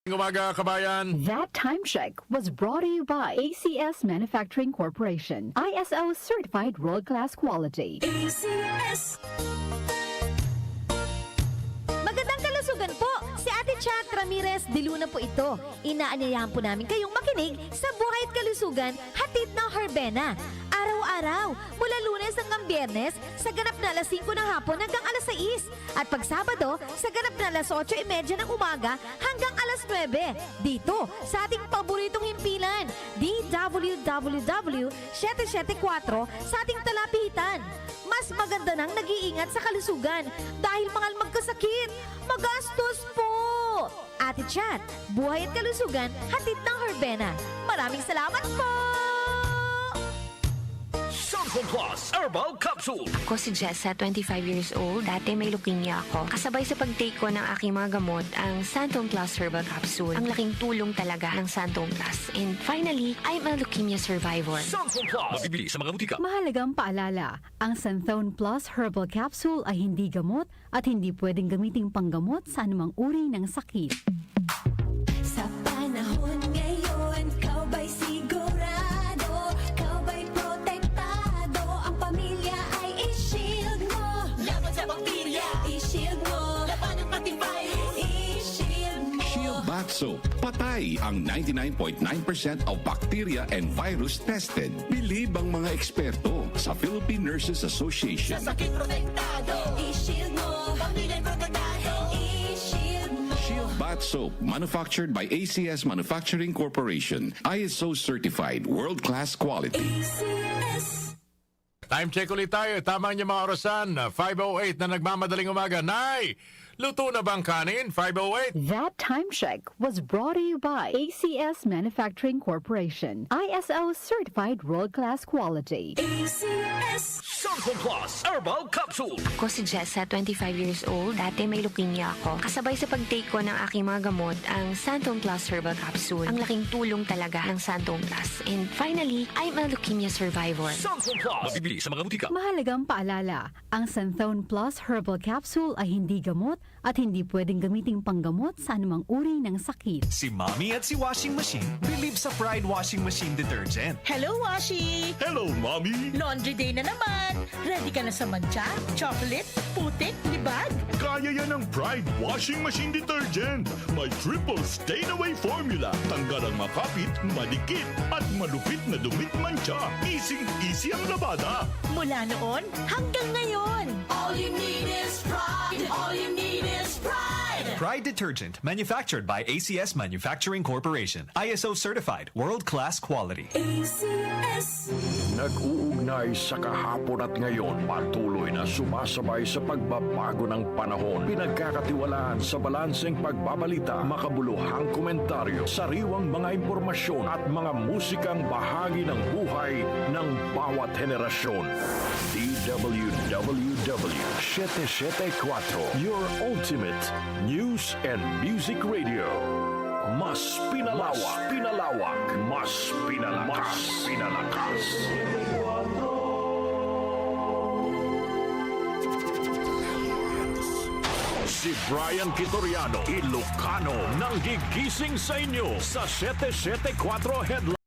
Umaga, kabayan. That time check was brought to you by ACS Manufacturing Corporation, ISO certified world-class quality. ACS. Magandang kalusugan po! Si Ate Chat Ramirez de Luna po ito. Inaanyayahan po namin kayong makinig sa Buhay at Kalusugan, hatid ng Herbena. Araw-araw, mula Lunes hanggang Biyernes, sa ganap na alas 5 ng hapon hanggang alas 6. At pag Sabado, sa ganap na alas 8:30 ng umaga hanggang alas 9. Dito, sa ating paboritong himpilan, DWWW 774 sa ating talapitan. Mas maganda nang nag-iingat sa kalusugan dahil mahal magkasakit. Magastos po! Ate Chat, Buhay at Kalusugan, hatid ng Herbena. Maraming salamat po! Santon Plus Herbal Capsule. Ako si Jessa, 25 years old. Dati may leukemia ako. Kasabay sa pag-take ko ng aking mga gamot, ang Santon Plus Herbal Capsule. Ang laking tulong talaga ng Santon Plus. And finally, I'm a leukemia survivor. Santon Plus. Mabibili sa mga butika. Mahalagang paalala, ang Santhone Plus Herbal Capsule ay hindi gamot at hindi pwedeng gamiting panggamot sa anumang uri ng sakit. Sa panahon ngayon, kau ba'y sigurado? Kau ba'y protektado? Ang pamilya ay i-shield mo. Laban sa bakterya, i-shield mo. Laban ng pati virus, i-shield mo. Shield Bath Soap. Patay ang 99.9% of bacteria and virus tested. Believe ang mga eksperto sa Philippine Nurses Association. Sa sakit protektado, i-shield mo. Pamilya protektado, i-shield mo. Shield Bath Soap, manufactured by ACS Manufacturing Corporation. ISO certified, world-class quality. ACS. Time check ulit tayo. Tama niyo mga orasan. 5:08 na nagmamadaling umaga. Nay! Luto na bang kanin? 5:08. That time check was brought to you by ACS Manufacturing Corporation, ISO certified world-class quality. ACS. Santon Plus Herbal Capsule. Ako si Jessa, 25 years old. Dati may leukemia ako. Kasabay sa pag-take ko ng aking mga gamot, ang Santon Plus Herbal Capsule. Ang laking tulong talaga ng Santon Plus. And finally, I'm a leukemia survivor. Santon Plus. Mabibili sa mga butika. Mahalagang paalala, ang Santhone Plus Herbal Capsule ay hindi gamot at hindi pwedeng gamiting panggamot sa anumang uri ng sakit. Si Mommy at si Washing Machine believe sa Pride Washing Machine Detergent. Hello, Washi! Hello, Mommy. Laundry day na naman! Ready ka na sa mancha, chocolate, putik, libag? Kaya yan ang Pride Washing Machine Detergent. May triple stain-away formula. Tanggal ang makapit, madikit, at malupit na dumit mancha. Easy ang labada. Mula noon hanggang ngayon! All you need is pride. All you need is pride. Pride Detergent, manufactured by ACS Manufacturing Corporation. ISO certified, world-class quality. ACS. Nag-uugnay sa kahapon at ngayon, patuloy na sumasabay sa pagbabago ng panahon. Pinagkakatiwalaan sa balanseng pagbabalita, makabuluhang komentaryo, sariwang mga impormasyon at mga musikang bahagi ng buhay ng bawat henerasyon. DWWW 774, your ultimate news and music radio. Mas pinalawak, mas pinalakas. Si Brian Kitoriano, Ilocano, nang gigising sa inyo sa 774 Headline.